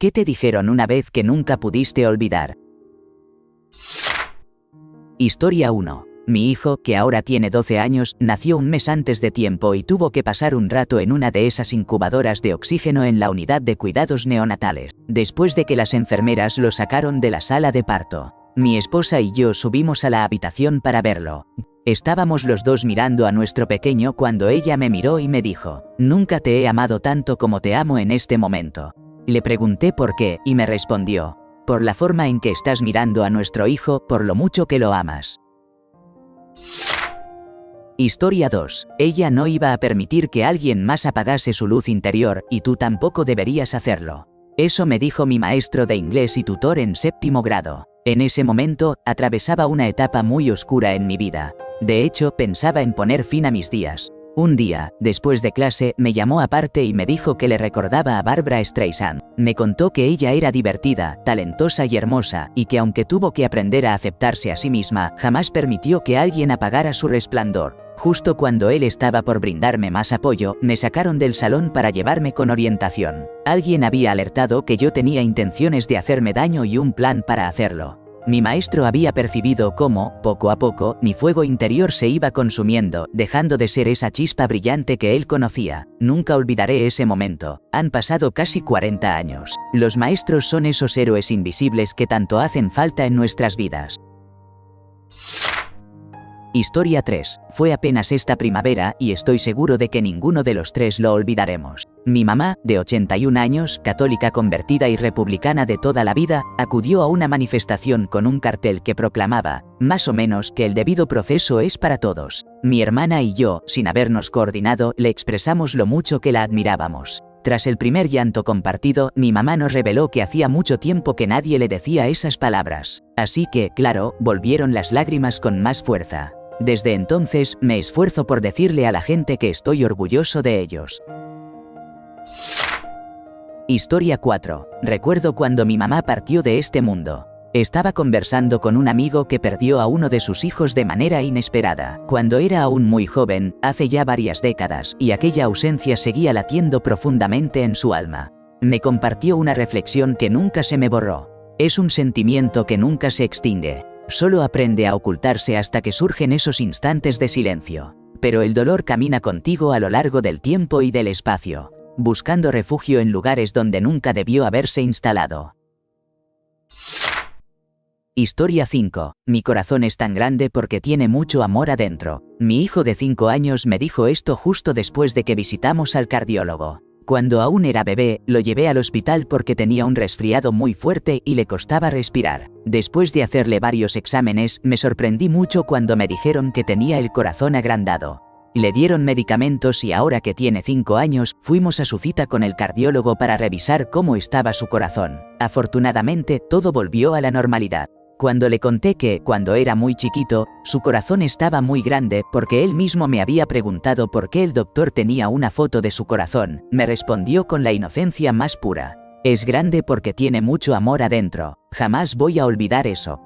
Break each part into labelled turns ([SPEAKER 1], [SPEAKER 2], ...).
[SPEAKER 1] ¿Qué te dijeron una vez que nunca pudiste olvidar? Historia 1. Mi hijo, que ahora tiene 12 años, nació un mes antes de tiempo y tuvo que pasar un rato en una de esas incubadoras de oxígeno en la unidad de cuidados neonatales, después de que las enfermeras lo sacaron de la sala de parto. Mi esposa y yo subimos a la habitación para verlo. Estábamos los dos mirando a nuestro pequeño cuando ella me miró y me dijo: «Nunca te he amado tanto como te amo en este momento». Le pregunté por qué, y me respondió: «Por la forma en que estás mirando a nuestro hijo, por lo mucho que lo amas». Historia 2. Ella no iba a permitir que alguien más apagase su luz interior, y tú tampoco deberías hacerlo. Eso me dijo mi maestro de inglés y tutor en 7º grado. En ese momento, atravesaba una etapa muy oscura en mi vida. De hecho, pensaba en poner fin a mis días. Un día, después de clase, me llamó aparte y me dijo que le recordaba a Barbra Streisand. Me contó que ella era divertida, talentosa y hermosa, y que aunque tuvo que aprender a aceptarse a sí misma, jamás permitió que alguien apagara su resplandor. Justo cuando él estaba por brindarme más apoyo, me sacaron del salón para llevarme con orientación. Alguien había alertado que yo tenía intenciones de hacerme daño y un plan para hacerlo. Mi maestro había percibido cómo, poco a poco, mi fuego interior se iba consumiendo, dejando de ser esa chispa brillante que él conocía. Nunca olvidaré ese momento. Han pasado casi 40 años. Los maestros son esos héroes invisibles que tanto hacen falta en nuestras vidas. Historia 3. Fue apenas esta primavera, y estoy seguro de que ninguno de los tres lo olvidaremos. Mi mamá, de 81 años, católica convertida y republicana de toda la vida, acudió a una manifestación con un cartel que proclamaba, más o menos, que el debido proceso es para todos. Mi hermana y yo, sin habernos coordinado, le expresamos lo mucho que la admirábamos. Tras el primer llanto compartido, mi mamá nos reveló que hacía mucho tiempo que nadie le decía esas palabras. Así que, claro, volvieron las lágrimas con más fuerza. Desde entonces, me esfuerzo por decirle a la gente que estoy orgulloso de ellos. Historia 4. Recuerdo cuando mi mamá partió de este mundo. Estaba conversando con un amigo que perdió a uno de sus hijos de manera inesperada, cuando era aún muy joven, hace ya varias décadas, y aquella ausencia seguía latiendo profundamente en su alma. Me compartió una reflexión que nunca se me borró. Es un sentimiento que nunca se extingue. Solo aprende a ocultarse hasta que surgen esos instantes de silencio. Pero el dolor camina contigo a lo largo del tiempo y del espacio, buscando refugio en lugares donde nunca debió haberse instalado. Historia 5. Mi corazón es tan grande porque tiene mucho amor adentro. Mi hijo de 5 años me dijo esto justo después de que visitamos al cardiólogo. Cuando aún era bebé, lo llevé al hospital porque tenía un resfriado muy fuerte y le costaba respirar. Después de hacerle varios exámenes, me sorprendí mucho cuando me dijeron que tenía el corazón agrandado. Le dieron medicamentos y ahora que tiene 5 años, fuimos a su cita con el cardiólogo para revisar cómo estaba su corazón. Afortunadamente, todo volvió a la normalidad. Cuando le conté que, cuando era muy chiquito, su corazón estaba muy grande porque él mismo me había preguntado por qué el doctor tenía una foto de su corazón, me respondió con la inocencia más pura: «Es grande porque tiene mucho amor adentro. Jamás voy a olvidar eso».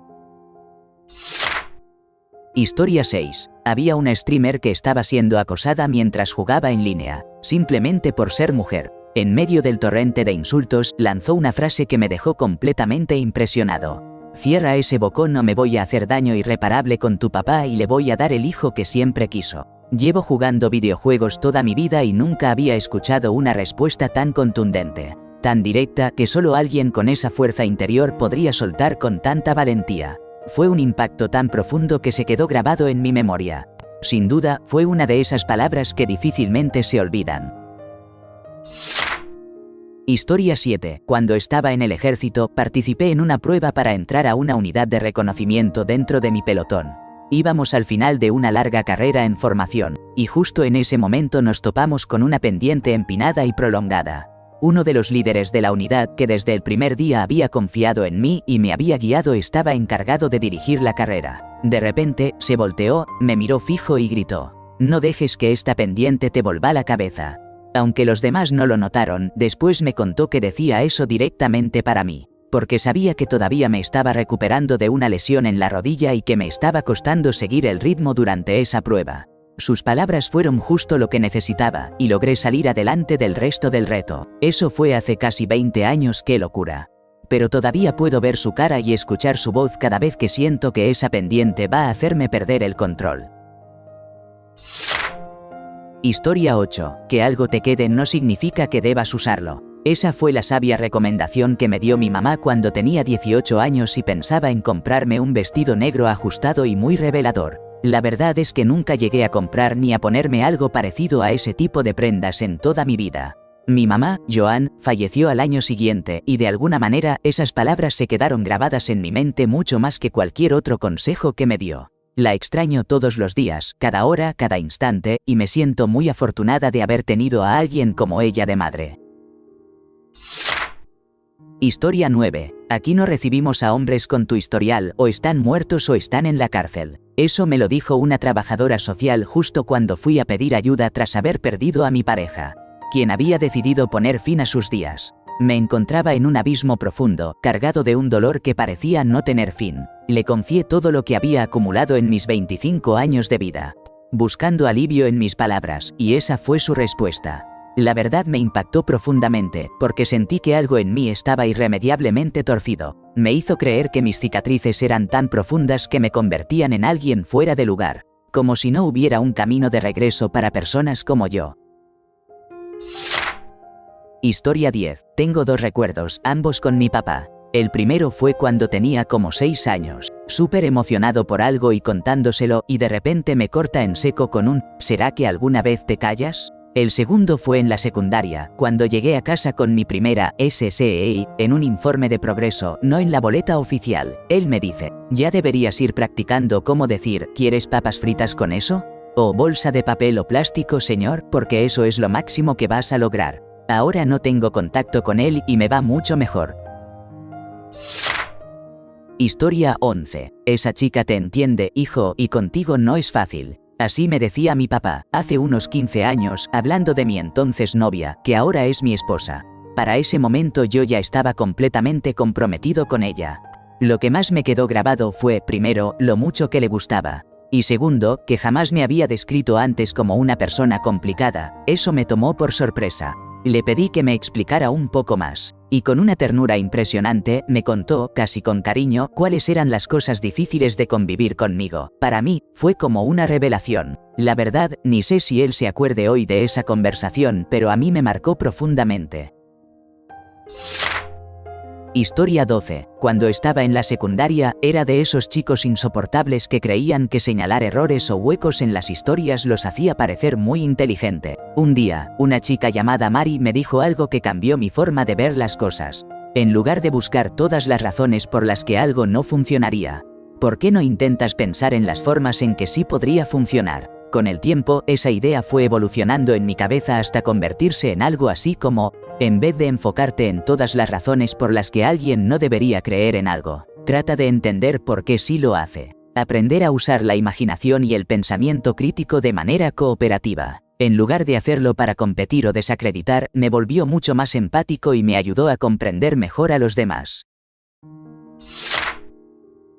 [SPEAKER 1] Historia 6. Había una streamer que estaba siendo acosada mientras jugaba en línea, simplemente por ser mujer. En medio del torrente de insultos, lanzó una frase que me dejó completamente impresionado: «Cierra ese bocón o me voy a hacer daño irreparable con tu papá y le voy a dar el hijo que siempre quiso». Llevo jugando videojuegos toda mi vida y nunca había escuchado una respuesta tan contundente, tan directa, que solo alguien con esa fuerza interior podría soltar con tanta valentía. Fue un impacto tan profundo que se quedó grabado en mi memoria. Sin duda, fue una de esas palabras que difícilmente se olvidan. Historia 7. Cuando estaba en el ejército, participé en una prueba para entrar a una unidad de reconocimiento dentro de mi pelotón. Íbamos al final de una larga carrera en formación, y justo en ese momento nos topamos con una pendiente empinada y prolongada. Uno de los líderes de la unidad, que desde el primer día había confiado en mí y me había guiado, estaba encargado de dirigir la carrera. De repente, se volteó, me miró fijo y gritó: «No dejes que esta pendiente te vuelva la cabeza». Aunque los demás no lo notaron, después me contó que decía eso directamente para mí, porque sabía que todavía me estaba recuperando de una lesión en la rodilla y que me estaba costando seguir el ritmo durante esa prueba. Sus palabras fueron justo lo que necesitaba, y logré salir adelante del resto del reto. Eso fue hace casi 20 años, qué locura. Pero todavía puedo ver su cara y escuchar su voz cada vez que siento que esa pendiente va a hacerme perder el control. Historia 8. Que algo te quede no significa que debas usarlo. Esa fue la sabia recomendación que me dio mi mamá cuando tenía 18 años y pensaba en comprarme un vestido negro ajustado y muy revelador. La verdad es que nunca llegué a comprar ni a ponerme algo parecido a ese tipo de prendas en toda mi vida. Mi mamá, Joan, falleció al año siguiente y de alguna manera esas palabras se quedaron grabadas en mi mente mucho más que cualquier otro consejo que me dio. La extraño todos los días, cada hora, cada instante, y me siento muy afortunada de haber tenido a alguien como ella de madre. Historia 9. Aquí no recibimos a hombres con tu historial, o están muertos o están en la cárcel. Eso me lo dijo una trabajadora social justo cuando fui a pedir ayuda tras haber perdido a mi pareja, quien había decidido poner fin a sus días. Me encontraba en un abismo profundo, cargado de un dolor que parecía no tener fin. Le confié todo lo que había acumulado en mis 25 años de vida, buscando alivio en mis palabras, y esa fue su respuesta. La verdad me impactó profundamente, porque sentí que algo en mí estaba irremediablemente torcido. Me hizo creer que mis cicatrices eran tan profundas que me convertían en alguien fuera de lugar, como si no hubiera un camino de regreso para personas como yo. Historia 10. Tengo 2 recuerdos, ambos con mi papá. El primero fue cuando tenía como 6 años, súper emocionado por algo y contándoselo, y de repente me corta en seco con un ¿será que alguna vez te callas? El segundo fue en la secundaria, cuando llegué a casa con mi primera SSEI, en un informe de progreso, no en la boleta oficial. Él me dice, ya deberías ir practicando cómo decir, ¿quieres papas fritas con eso? O bolsa de papel o plástico, señor, porque eso es lo máximo que vas a lograr. Ahora no tengo contacto con él y me va mucho mejor. Historia 11. Esa chica te entiende, hijo, y contigo no es fácil. Así me decía mi papá, hace unos 15 años, hablando de mi entonces novia, que ahora es mi esposa. Para ese momento yo ya estaba completamente comprometido con ella. Lo que más me quedó grabado fue, primero, lo mucho que le gustaba. Y segundo, que jamás me había descrito antes como una persona complicada. Eso me tomó por sorpresa. Le pedí que me explicara un poco más, y con una ternura impresionante, me contó, casi con cariño, cuáles eran las cosas difíciles de convivir conmigo. Para mí, fue como una revelación. La verdad, ni sé si él se acuerde hoy de esa conversación, pero a mí me marcó profundamente. Historia 12. Cuando estaba en la secundaria, era de esos chicos insoportables que creían que señalar errores o huecos en las historias los hacía parecer muy inteligente. Un día, una chica llamada Mari me dijo algo que cambió mi forma de ver las cosas. En lugar de buscar todas las razones por las que algo no funcionaría, ¿por qué no intentas pensar en las formas en que sí podría funcionar? Con el tiempo, esa idea fue evolucionando en mi cabeza hasta convertirse en algo así como, en vez de enfocarte en todas las razones por las que alguien no debería creer en algo, trata de entender por qué sí lo hace. Aprender a usar la imaginación y el pensamiento crítico de manera cooperativa, en lugar de hacerlo para competir o desacreditar, me volvió mucho más empático y me ayudó a comprender mejor a los demás.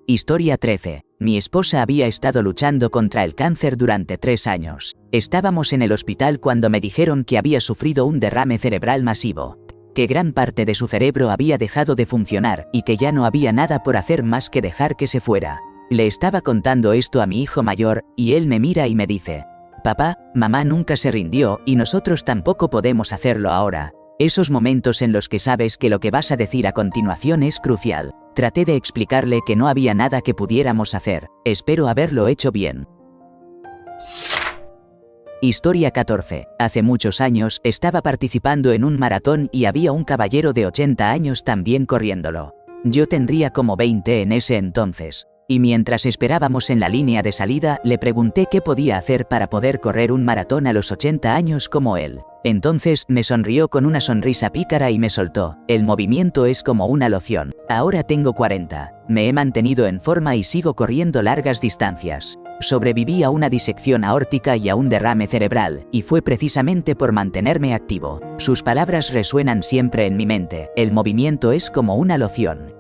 [SPEAKER 1] Historia 13. Mi esposa había estado luchando contra el cáncer durante 3 años. Estábamos en el hospital cuando me dijeron que había sufrido un derrame cerebral masivo, que gran parte de su cerebro había dejado de funcionar y que ya no había nada por hacer más que dejar que se fuera. Le estaba contando esto a mi hijo mayor, y él me mira y me dice, papá, mamá nunca se rindió y nosotros tampoco podemos hacerlo ahora. Esos momentos en los que sabes que lo que vas a decir a continuación es crucial. Traté de explicarle que no había nada que pudiéramos hacer. Espero haberlo hecho bien. Historia 14. Hace muchos años, estaba participando en un maratón y había un caballero de 80 años también corriéndolo. Yo tendría como 20 en ese entonces. Y mientras esperábamos en la línea de salida, le pregunté qué podía hacer para poder correr un maratón a los 80 años como él. Entonces, me sonrió con una sonrisa pícara y me soltó, el movimiento es como una loción. Ahora tengo 40. Me he mantenido en forma y sigo corriendo largas distancias. Sobreviví a una disección aórtica y a un derrame cerebral, y fue precisamente por mantenerme activo. Sus palabras resuenan siempre en mi mente, el movimiento es como una loción.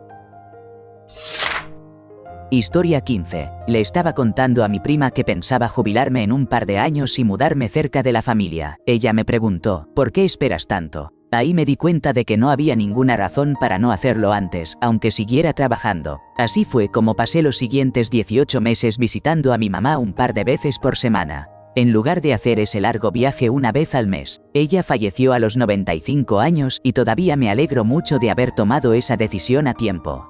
[SPEAKER 1] Historia 15. Le estaba contando a mi prima que pensaba jubilarme en un par de años y mudarme cerca de la familia. Ella me preguntó, ¿por qué esperas tanto? Ahí me di cuenta de que no había ninguna razón para no hacerlo antes, aunque siguiera trabajando. Así fue como pasé los siguientes 18 meses visitando a mi mamá un par de veces por semana, en lugar de hacer ese largo viaje una vez al mes. Ella falleció a los 95 años y todavía me alegro mucho de haber tomado esa decisión a tiempo.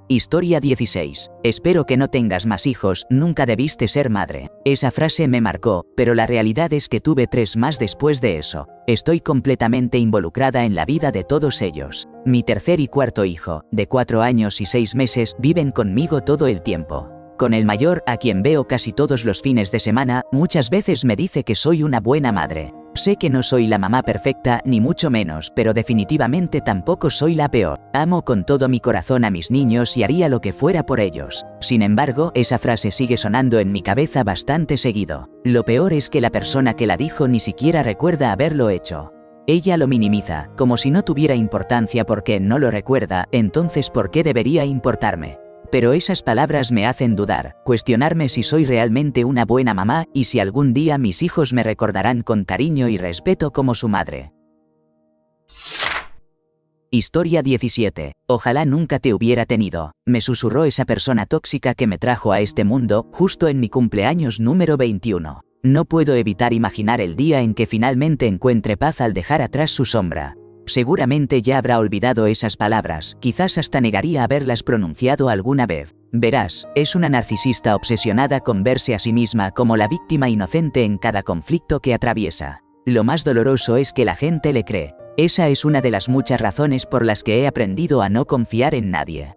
[SPEAKER 1] Historia 16. Espero que no tengas más hijos, nunca debiste ser madre. Esa frase me marcó, pero la realidad es que tuve 3 más después de eso. Estoy completamente involucrada en la vida de todos ellos. Mi tercer y cuarto hijo, de 4 años y 6 meses, viven conmigo todo el tiempo. Con el mayor, a quien veo casi todos los fines de semana, muchas veces me dice que soy una buena madre. Sé que no soy la mamá perfecta, ni mucho menos, pero definitivamente tampoco soy la peor. Amo con todo mi corazón a mis niños y haría lo que fuera por ellos. Sin embargo, esa frase sigue sonando en mi cabeza bastante seguido. Lo peor es que la persona que la dijo ni siquiera recuerda haberlo hecho. Ella lo minimiza, como si no tuviera importancia porque no lo recuerda, entonces ¿por qué debería importarme? Pero esas palabras me hacen dudar, cuestionarme si soy realmente una buena mamá y si algún día mis hijos me recordarán con cariño y respeto como su madre. Historia 17. Ojalá nunca te hubiera tenido, me susurró esa persona tóxica que me trajo a este mundo, justo en mi cumpleaños número 21. No puedo evitar imaginar el día en que finalmente encuentre paz al dejar atrás su sombra. Seguramente ya habrá olvidado esas palabras, quizás hasta negaría haberlas pronunciado alguna vez. Verás, es una narcisista obsesionada con verse a sí misma como la víctima inocente en cada conflicto que atraviesa. Lo más doloroso es que la gente le cree. Esa es una de las muchas razones por las que he aprendido a no confiar en nadie.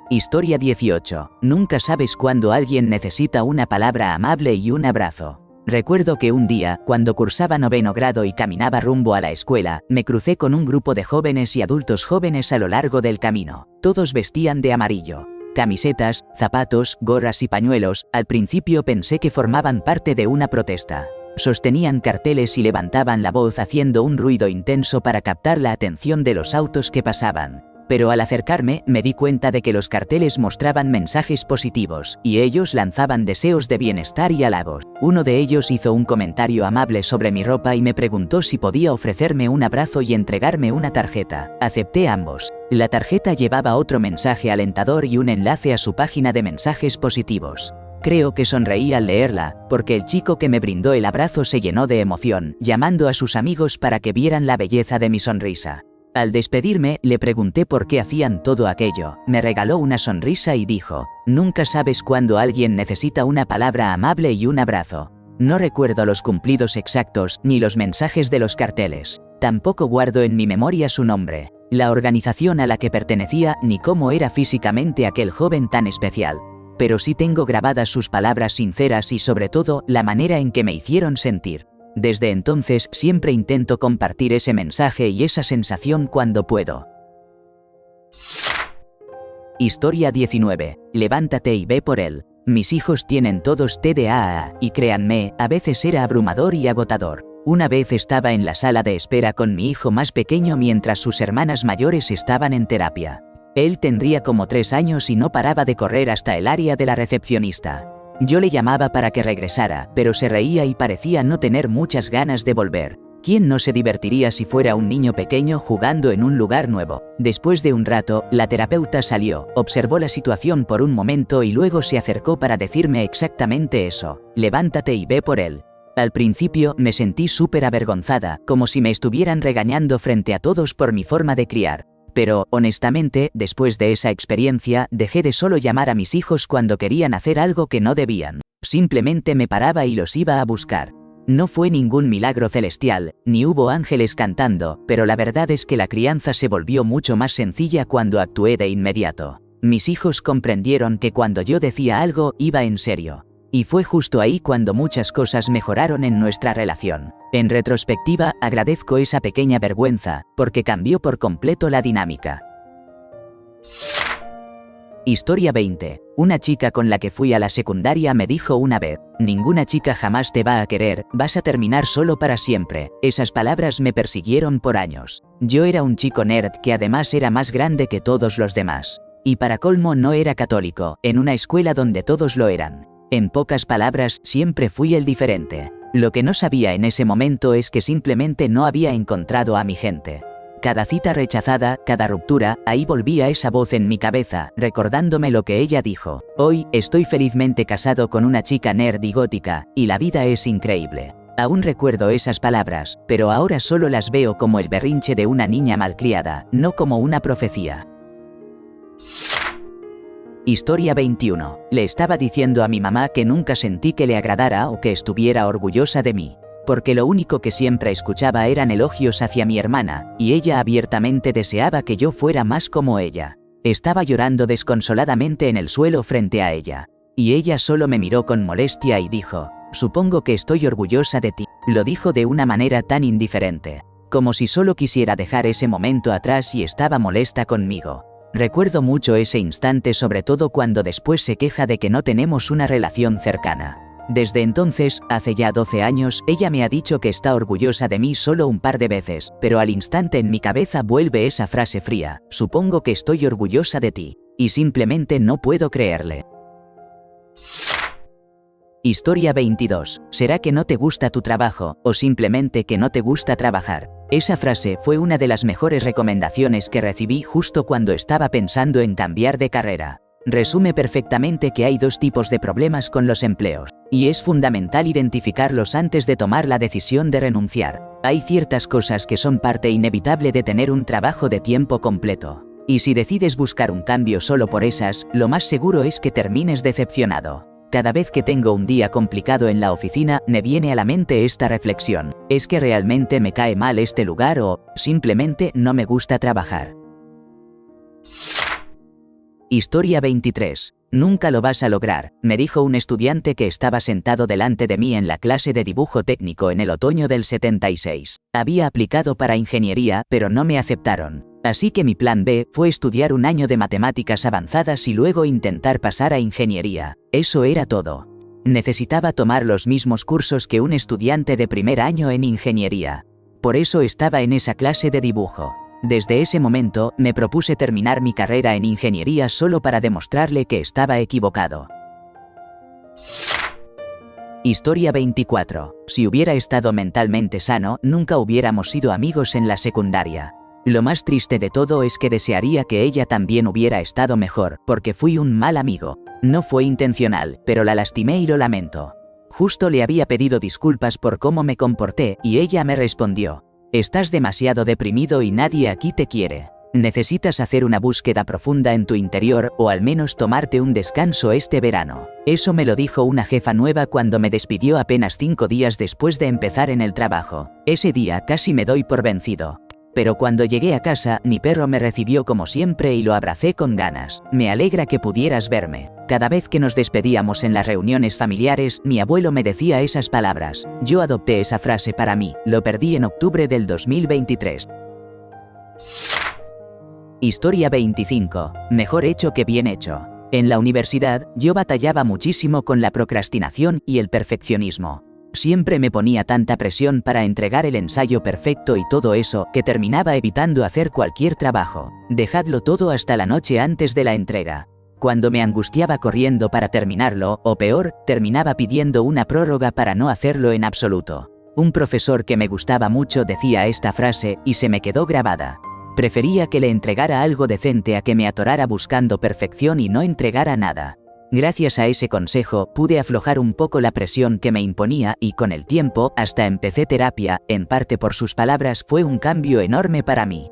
[SPEAKER 1] Historia 18. Nunca sabes cuándo alguien necesita una palabra amable y un abrazo. Recuerdo que un día, cuando cursaba 9º grado y caminaba rumbo a la escuela, me crucé con un grupo de jóvenes y adultos jóvenes a lo largo del camino. Todos vestían de amarillo. Camisetas, zapatos, gorras y pañuelos. Al principio pensé que formaban parte de una protesta. Sostenían carteles y levantaban la voz haciendo un ruido intenso para captar la atención de los autos que pasaban. Pero al acercarme, me di cuenta de que los carteles mostraban mensajes positivos, y ellos lanzaban deseos de bienestar y halagos. Uno de ellos hizo un comentario amable sobre mi ropa y me preguntó si podía ofrecerme un abrazo y entregarme una tarjeta. Acepté ambos. La tarjeta llevaba otro mensaje alentador y un enlace a su página de mensajes positivos. Creo que sonreí al leerla, porque el chico que me brindó el abrazo se llenó de emoción, llamando a sus amigos para que vieran la belleza de mi sonrisa. Al despedirme, le pregunté por qué hacían todo aquello. Me regaló una sonrisa y dijo, nunca sabes cuándo alguien necesita una palabra amable y un abrazo. No recuerdo los cumplidos exactos, ni los mensajes de los carteles. Tampoco guardo en mi memoria su nombre, la organización a la que pertenecía, ni cómo era físicamente aquel joven tan especial. Pero sí tengo grabadas sus palabras sinceras y sobre todo, la manera en que me hicieron sentir. Desde entonces siempre intento compartir ese mensaje y esa sensación cuando puedo. Historia 19. Levántate y ve por él. Mis hijos tienen todos TDAH, y créanme, a veces era abrumador y agotador. Una vez estaba en la sala de espera con mi hijo más pequeño mientras sus hermanas mayores estaban en terapia. Él tendría como 3 años y no paraba de correr hasta el área de la recepcionista. Yo le llamaba para que regresara, pero se reía y parecía no tener muchas ganas de volver. ¿Quién no se divertiría si fuera un niño pequeño jugando en un lugar nuevo? Después de un rato, la terapeuta salió, observó la situación por un momento y luego se acercó para decirme exactamente eso. Levántate y ve por él. Al principio me sentí súper avergonzada, como si me estuvieran regañando frente a todos por mi forma de criar. Pero, honestamente, después de esa experiencia, dejé de solo llamar a mis hijos cuando querían hacer algo que no debían. Simplemente me paraba y los iba a buscar. No fue ningún milagro celestial, ni hubo ángeles cantando, pero la verdad es que la crianza se volvió mucho más sencilla cuando actué de inmediato. Mis hijos comprendieron que cuando yo decía algo, iba en serio. Y fue justo ahí cuando muchas cosas mejoraron en nuestra relación. En retrospectiva, agradezco esa pequeña vergüenza, porque cambió por completo la dinámica. Historia 20. Una chica con la que fui a la secundaria me dijo una vez: ninguna chica jamás te va a querer, vas a terminar solo para siempre. Esas palabras me persiguieron por años. Yo era un chico nerd que además era más grande que todos los demás. Y para colmo no era católico, en una escuela donde todos lo eran. En pocas palabras, siempre fui el diferente. Lo que no sabía en ese momento es que simplemente no había encontrado a mi gente. Cada cita rechazada, cada ruptura, ahí volvía esa voz en mi cabeza, recordándome lo que ella dijo. Hoy, estoy felizmente casado con una chica nerd y gótica, y la vida es increíble. Aún recuerdo esas palabras, pero ahora solo las veo como el berrinche de una niña malcriada, no como una profecía. Historia 21. Le estaba diciendo a mi mamá que nunca sentí que le agradara o que estuviera orgullosa de mí. Porque lo único que siempre escuchaba eran elogios hacia mi hermana, y ella abiertamente deseaba que yo fuera más como ella. Estaba llorando desconsoladamente en el suelo frente a ella. Y ella solo me miró con molestia y dijo: supongo que estoy orgullosa de ti. Lo dijo de una manera tan indiferente, como si solo quisiera dejar ese momento atrás y estaba molesta conmigo. Recuerdo mucho ese instante, sobre todo cuando después se queja de que no tenemos una relación cercana. Desde entonces, hace ya 12 años, ella me ha dicho que está orgullosa de mí solo un par de veces, pero al instante en mi cabeza vuelve esa frase fría: supongo que estoy orgullosa de ti. Y simplemente no puedo creerle. Historia 22. ¿Será que no te gusta tu trabajo, o simplemente que no te gusta trabajar? Esa frase fue una de las mejores recomendaciones que recibí justo cuando estaba pensando en cambiar de carrera. Resume perfectamente que hay dos tipos de problemas con los empleos, y es fundamental identificarlos antes de tomar la decisión de renunciar. Hay ciertas cosas que son parte inevitable de tener un trabajo de tiempo completo. Y si decides buscar un cambio solo por esas, lo más seguro es que termines decepcionado. Cada vez que tengo un día complicado en la oficina, me viene a la mente esta reflexión: ¿es que realmente me cae mal este lugar o simplemente no me gusta trabajar? Historia 23. Nunca lo vas a lograr, me dijo un estudiante que estaba sentado delante de mí en la clase de dibujo técnico en el otoño del 76. Había aplicado para ingeniería, pero no me aceptaron. Así que mi plan B fue estudiar un año de matemáticas avanzadas y luego intentar pasar a ingeniería. Eso era todo. Necesitaba tomar los mismos cursos que un estudiante de primer año en ingeniería. Por eso estaba en esa clase de dibujo. Desde ese momento, me propuse terminar mi carrera en ingeniería solo para demostrarle que estaba equivocado. Historia 24. Si hubiera estado mentalmente sano, nunca hubiéramos sido amigos en la secundaria. Lo más triste de todo es que desearía que ella también hubiera estado mejor, porque fui un mal amigo. No fue intencional, pero la lastimé y lo lamento. Justo le había pedido disculpas por cómo me comporté, y ella me respondió: estás demasiado deprimido y nadie aquí te quiere. Necesitas hacer una búsqueda profunda en tu interior, o al menos tomarte un descanso este verano. Eso me lo dijo una jefa nueva cuando me despidió apenas 5 días después de empezar en el trabajo. Ese día casi me doy por vencido. Pero cuando llegué a casa, mi perro me recibió como siempre y lo abracé con ganas. Me alegra que pudieras verme. Cada vez que nos despedíamos en las reuniones familiares, mi abuelo me decía esas palabras. Yo adopté esa frase para mí. Lo perdí en octubre del 2023. Historia 25. Mejor hecho que bien hecho. En la universidad, yo batallaba muchísimo con la procrastinación y el perfeccionismo. Siempre me ponía tanta presión para entregar el ensayo perfecto y todo eso, que terminaba evitando hacer cualquier trabajo. Dejadlo todo hasta la noche antes de la entrega. Cuando me angustiaba corriendo para terminarlo, o peor, terminaba pidiendo una prórroga para no hacerlo en absoluto. Un profesor que me gustaba mucho decía esta frase, y se me quedó grabada. Prefería que le entregara algo decente a que me atorara buscando perfección y no entregara nada. Gracias a ese consejo, pude aflojar un poco la presión que me imponía y con el tiempo, hasta empecé terapia, en parte por sus palabras. Fue un cambio enorme para mí.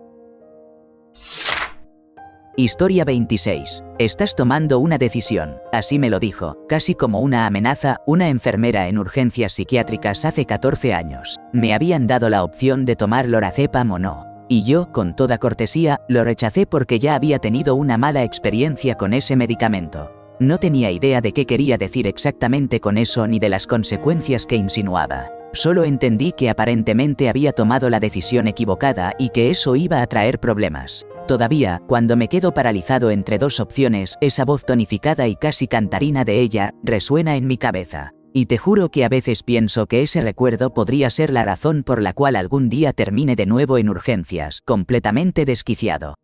[SPEAKER 1] Historia 26. Estás tomando una decisión. Así me lo dijo, casi como una amenaza, una enfermera en urgencias psiquiátricas hace 14 años. Me habían dado la opción de tomar lorazepam o no. Y yo, con toda cortesía, lo rechacé porque ya había tenido una mala experiencia con ese medicamento. No tenía idea de qué quería decir exactamente con eso ni de las consecuencias que insinuaba. Solo entendí que aparentemente había tomado la decisión equivocada y que eso iba a traer problemas. Todavía, cuando me quedo paralizado entre dos opciones, esa voz tonificada y casi cantarina de ella resuena en mi cabeza. Y te juro que a veces pienso que ese recuerdo podría ser la razón por la cual algún día termine de nuevo en urgencias, completamente desquiciado.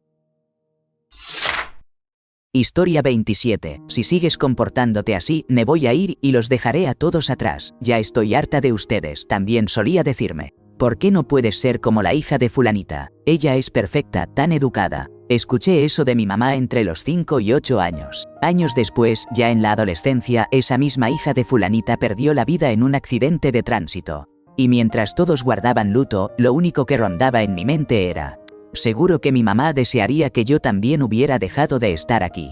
[SPEAKER 1] Historia 27. Si sigues comportándote así, me voy a ir y los dejaré a todos atrás. Ya estoy harta de ustedes, también solía decirme. ¿Por qué no puedes ser como la hija de fulanita? Ella es perfecta, tan educada. Escuché eso de mi mamá entre los 5 y 8 años. Años después, ya en la adolescencia, esa misma hija de fulanita perdió la vida en un accidente de tránsito. Y mientras todos guardaban luto, lo único que rondaba en mi mente era: seguro que mi mamá desearía que yo también hubiera dejado de estar aquí.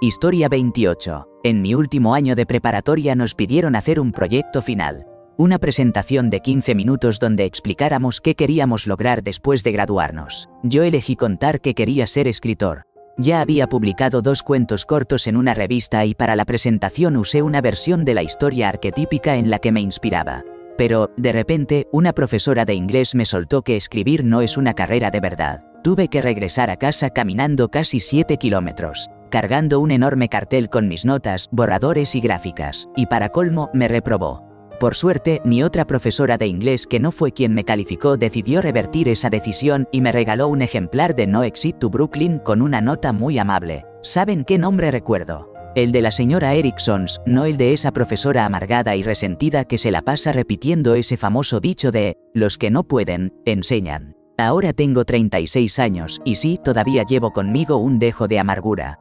[SPEAKER 1] Historia 28. En mi último año de preparatoria nos pidieron hacer un proyecto final. Una presentación de 15 minutos donde explicáramos qué queríamos lograr después de graduarnos. Yo elegí contar que quería ser escritor. Ya había publicado 2 cuentos cortos en una revista y para la presentación usé una versión de la historia arquetípica en la que me inspiraba. Pero, de repente, una profesora de inglés me soltó que escribir no es una carrera de verdad. Tuve que regresar a casa caminando casi 7 kilómetros, cargando un enorme cartel con mis notas, borradores y gráficas, y para colmo, me reprobó. Por suerte, mi otra profesora de inglés, que no fue quien me calificó, decidió revertir esa decisión y me regaló un ejemplar de No Exit to Brooklyn con una nota muy amable. ¿Saben qué nombre recuerdo? El de la señora Ericksons, no el de esa profesora amargada y resentida que se la pasa repitiendo ese famoso dicho de «los que no pueden, enseñan». Ahora tengo 36 años, y sí, todavía llevo conmigo un dejo de amargura.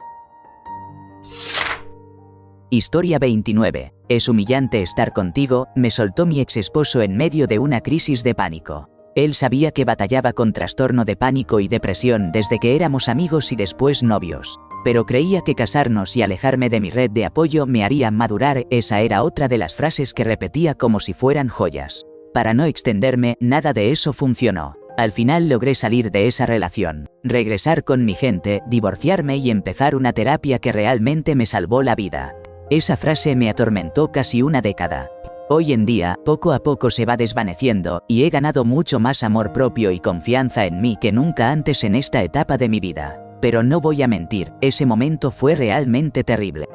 [SPEAKER 1] Historia 29. Es humillante estar contigo, me soltó mi ex esposo en medio de una crisis de pánico. Él sabía que batallaba con trastorno de pánico y depresión desde que éramos amigos y después novios. Pero creía que casarnos y alejarme de mi red de apoyo me haría madurar. Esa era otra de las frases que repetía como si fueran joyas. Para no extenderme, nada de eso funcionó. Al final logré salir de esa relación, regresar con mi gente, divorciarme y empezar una terapia que realmente me salvó la vida. Esa frase me atormentó casi una década. Hoy en día, poco a poco se va desvaneciendo, y he ganado mucho más amor propio y confianza en mí que nunca antes en esta etapa de mi vida. Pero no voy a mentir, ese momento fue realmente terrible.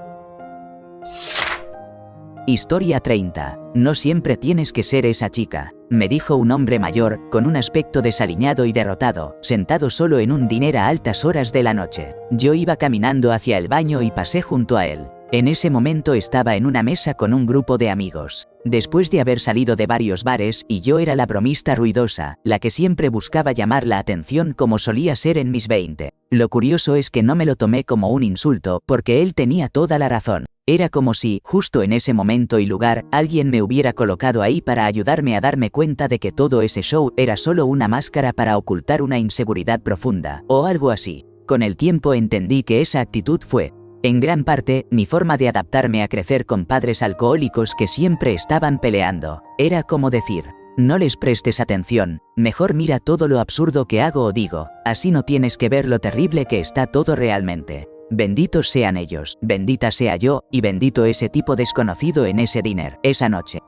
[SPEAKER 1] Historia 30. No siempre tienes que ser esa chica, me dijo un hombre mayor, con un aspecto desaliñado y derrotado, sentado solo en un diner a altas horas de la noche. Yo iba caminando hacia el baño y pasé junto a él. En ese momento estaba en una mesa con un grupo de amigos. Después de haber salido de varios bares, y yo era la bromista ruidosa, la que siempre buscaba llamar la atención como solía ser en mis 20. Lo curioso es que no me lo tomé como un insulto, porque él tenía toda la razón. Era como si, justo en ese momento y lugar, alguien me hubiera colocado ahí para ayudarme a darme cuenta de que todo ese show era solo una máscara para ocultar una inseguridad profunda, o algo así. Con el tiempo entendí que esa actitud fue, en gran parte, mi forma de adaptarme a crecer con padres alcohólicos que siempre estaban peleando. Era como decir, no les prestes atención, mejor mira todo lo absurdo que hago o digo, así no tienes que ver lo terrible que está todo realmente. Benditos sean ellos, bendita sea yo, y bendito ese tipo desconocido en ese diner, esa noche.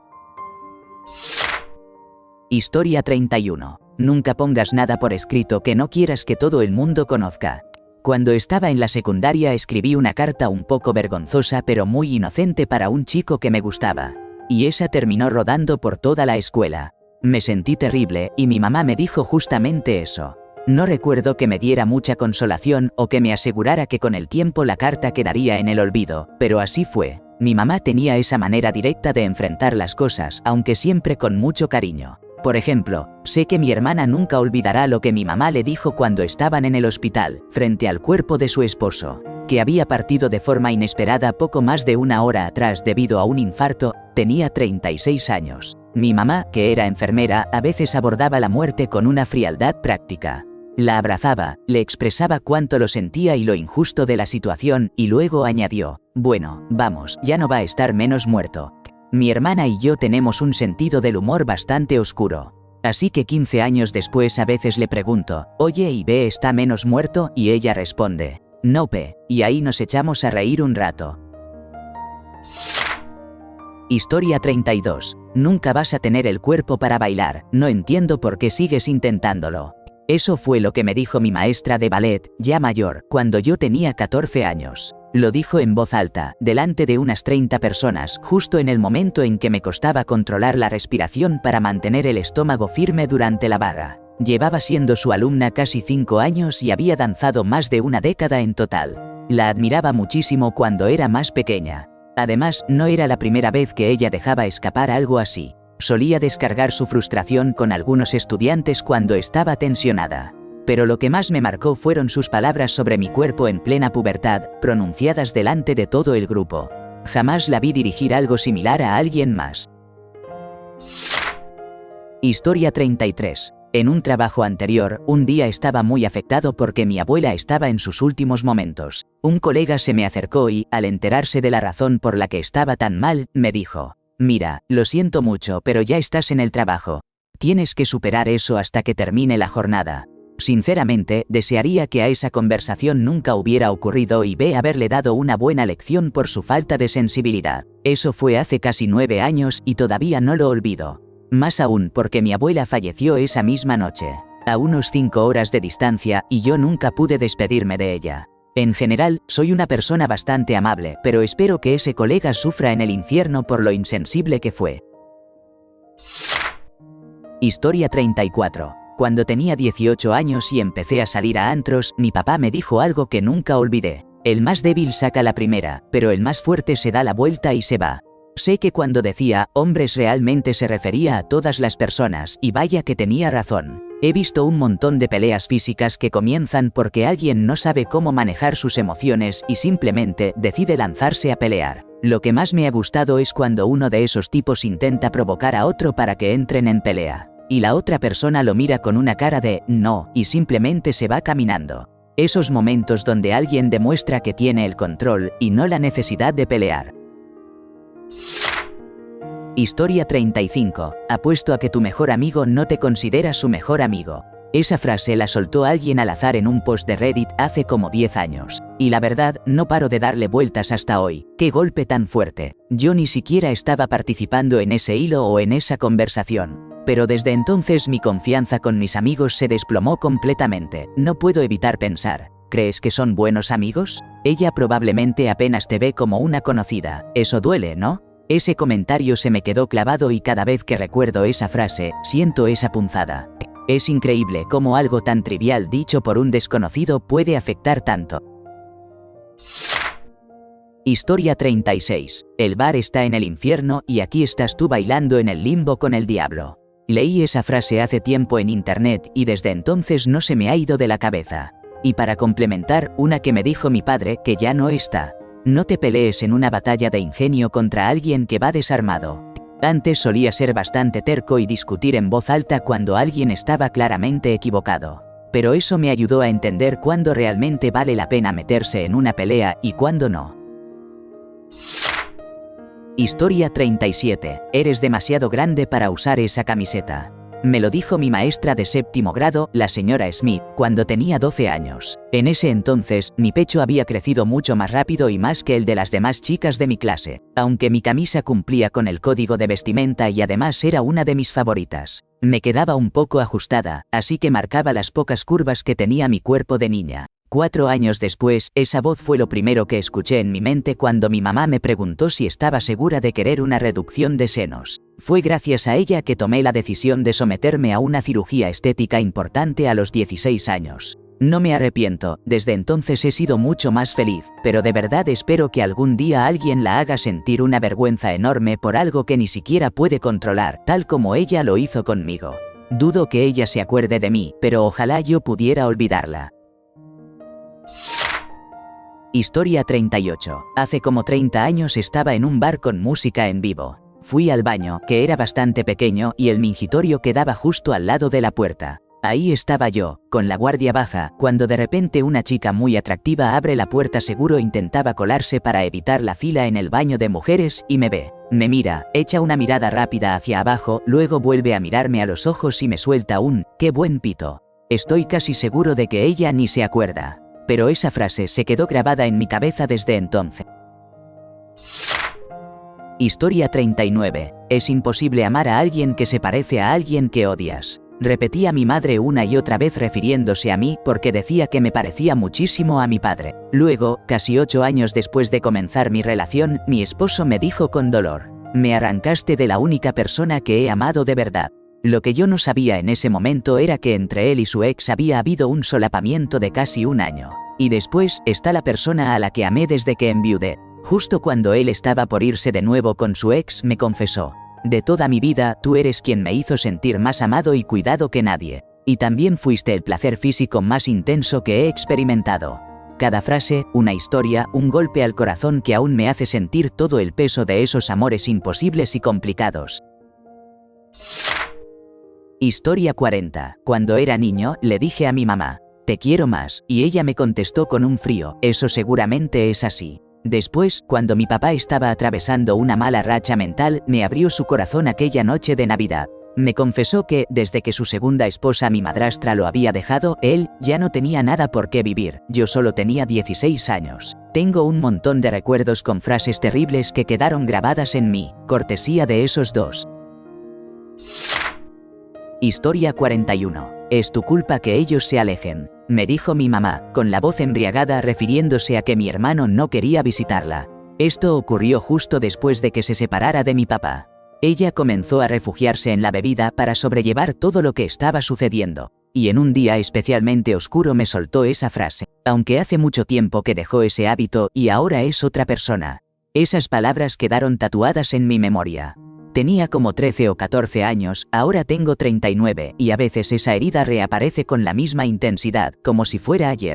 [SPEAKER 1] Historia 31. Nunca pongas nada por escrito que no quieras que todo el mundo conozca. Cuando estaba en la secundaria escribí una carta un poco vergonzosa pero muy inocente para un chico que me gustaba. Y esa terminó rodando por toda la escuela. Me sentí terrible, y mi mamá me dijo justamente eso. No recuerdo que me diera mucha consolación o que me asegurara que con el tiempo la carta quedaría en el olvido, pero así fue. Mi mamá tenía esa manera directa de enfrentar las cosas, aunque siempre con mucho cariño. Por ejemplo, sé que mi hermana nunca olvidará lo que mi mamá le dijo cuando estaban en el hospital, frente al cuerpo de su esposo, que había partido de forma inesperada poco más de una hora atrás debido a un infarto. Tenía 36 años. Mi mamá, que era enfermera, a veces abordaba la muerte con una frialdad práctica. La abrazaba, le expresaba cuánto lo sentía y lo injusto de la situación, y luego añadió, bueno, vamos, ya no va a estar menos muerto. Mi hermana y yo tenemos un sentido del humor bastante oscuro. Así que 15 años después a veces le pregunto, oye, ¿y B está menos muerto? Y ella responde, no P, y ahí nos echamos a reír un rato. Historia 32. Nunca vas a tener el cuerpo para bailar, no entiendo por qué sigues intentándolo. Eso fue lo que me dijo mi maestra de ballet, ya mayor, cuando yo tenía 14 años. Lo dijo en voz alta, delante de unas 30 personas, justo en el momento en que me costaba controlar la respiración para mantener el estómago firme durante la barra. Llevaba siendo su alumna casi 5 años y había danzado más de una década en total. La admiraba muchísimo cuando era más pequeña. Además, no era la primera vez que ella dejaba escapar algo así. Solía descargar su frustración con algunos estudiantes cuando estaba tensionada. Pero lo que más me marcó fueron sus palabras sobre mi cuerpo en plena pubertad, pronunciadas delante de todo el grupo. Jamás la vi dirigir algo similar a alguien más. Historia 33. En un trabajo anterior, un día estaba muy afectado porque mi abuela estaba en sus últimos momentos. Un colega se me acercó y, al enterarse de la razón por la que estaba tan mal, me dijo: «Mira, lo siento mucho, pero ya estás en el trabajo. Tienes que superar eso hasta que termine la jornada». Sinceramente, desearía que a esa conversación nunca hubiera ocurrido y haberle dado una buena lección por su falta de sensibilidad. Eso fue hace casi 9 años y todavía no lo olvido. Más aún porque mi abuela falleció esa misma noche, a unos 5 horas de distancia, y yo nunca pude despedirme de ella. En general, soy una persona bastante amable, pero espero que ese colega sufra en el infierno por lo insensible que fue. Historia 34. Cuando tenía 18 años y empecé a salir a antros, mi papá me dijo algo que nunca olvidé: el más débil saca la primera, pero el más fuerte se da la vuelta y se va. Sé que cuando decía hombres realmente se refería a todas las personas, y vaya que tenía razón. He visto un montón de peleas físicas que comienzan porque alguien no sabe cómo manejar sus emociones y simplemente decide lanzarse a pelear. Lo que más me ha gustado es cuando uno de esos tipos intenta provocar a otro para que entren en pelea, y la otra persona lo mira con una cara de «no» y simplemente se va caminando. Esos momentos donde alguien demuestra que tiene el control y no la necesidad de pelear. Historia 35. Apuesto a que tu mejor amigo no te considera su mejor amigo. Esa frase la soltó alguien al azar en un post de Reddit hace como 10 años. Y la verdad, no paro de darle vueltas hasta hoy. ¡Qué golpe tan fuerte! Yo ni siquiera estaba participando en ese hilo o en esa conversación. Pero desde entonces mi confianza con mis amigos se desplomó completamente. No puedo evitar pensar: ¿crees que son buenos amigos? Ella probablemente apenas te ve como una conocida. Eso duele, ¿no? Ese comentario se me quedó clavado y cada vez que recuerdo esa frase, siento esa punzada. Es increíble cómo algo tan trivial dicho por un desconocido puede afectar tanto. Historia 36. El bar está en el infierno y aquí estás tú bailando en el limbo con el diablo. Leí esa frase hace tiempo en internet y desde entonces no se me ha ido de la cabeza. Y para complementar, una que me dijo mi padre, que ya no está: no te pelees en una batalla de ingenio contra alguien que va desarmado. Antes solía ser bastante terco y discutir en voz alta cuando alguien estaba claramente equivocado. Pero eso me ayudó a entender cuándo realmente vale la pena meterse en una pelea y cuándo no. Historia 37. Eres demasiado grande para usar esa camiseta. Me lo dijo mi maestra de 7º grado, la señora Smith, cuando tenía 12 años. En ese entonces, mi pecho había crecido mucho más rápido y más que el de las demás chicas de mi clase, aunque mi camisa cumplía con el código de vestimenta y además era una de mis favoritas. Me quedaba un poco ajustada, así que marcaba las pocas curvas que tenía mi cuerpo de niña. 4 años después, esa voz fue lo primero que escuché en mi mente cuando mi mamá me preguntó si estaba segura de querer una reducción de senos. Fue gracias a ella que tomé la decisión de someterme a una cirugía estética importante a los 16 años. No me arrepiento, desde entonces he sido mucho más feliz, pero de verdad espero que algún día alguien la haga sentir una vergüenza enorme por algo que ni siquiera puede controlar, tal como ella lo hizo conmigo. Dudo que ella se acuerde de mí, pero ojalá yo pudiera olvidarla. Historia 38. Hace como 30 años estaba en un bar con música en vivo. Fui al baño, que era bastante pequeño, y el mingitorio quedaba justo al lado de la puerta. Ahí estaba yo, con la guardia baja, cuando de repente una chica muy atractiva abre la puerta. Seguro intentaba colarse para evitar la fila en el baño de mujeres y me ve. Me mira, echa una mirada rápida hacia abajo, luego vuelve a mirarme a los ojos y me suelta un «qué buen pito». Estoy casi seguro de que ella ni se acuerda. Pero esa frase se quedó grabada en mi cabeza desde entonces. Historia 39. Es imposible amar a alguien que se parece a alguien que odias. repetía mi madre una y otra vez refiriéndose a mí porque decía que me parecía muchísimo a mi padre. Luego, casi 8 años después de comenzar mi relación, mi esposo me dijo con dolor: me arrancaste de la única persona que he amado de verdad. Lo que yo no sabía en ese momento era que entre él y su ex había habido un solapamiento de casi 1 año. Y después está la persona a la que amé desde que enviudé. Justo cuando él estaba por irse de nuevo con su ex, me confesó: de toda mi vida, tú eres quien me hizo sentir más amado y cuidado que nadie. Y también fuiste el placer físico más intenso que he experimentado. Cada frase, una historia, un golpe al corazón que aún me hace sentir todo el peso de esos amores imposibles y complicados. Historia 40. Cuando era niño, le dije a mi mamá: te quiero más, y ella me contestó con un frío: eso seguramente es así. Después, cuando mi papá estaba atravesando una mala racha mental, me abrió su corazón aquella noche de Navidad. Me confesó que, desde que su segunda esposa, mi madrastra, lo había dejado, él ya no tenía nada por qué vivir. Yo solo tenía 16 años. Tengo un montón de recuerdos con frases terribles que quedaron grabadas en mí, cortesía de esos dos. Historia 41. Es tu culpa que ellos se alejen, me dijo mi mamá, con la voz embriagada, refiriéndose a que mi hermano no quería visitarla. Esto ocurrió justo después de que se separara de mi papá. Ella comenzó a refugiarse en la bebida para sobrellevar todo lo que estaba sucediendo. Y en un día especialmente oscuro me soltó esa frase: aunque hace mucho tiempo que dejó ese hábito y ahora es otra persona. Esas palabras quedaron tatuadas en mi memoria. Tenía como 13 o 14 años, ahora tengo 39, y a veces esa herida reaparece con la misma intensidad, como si fuera ayer.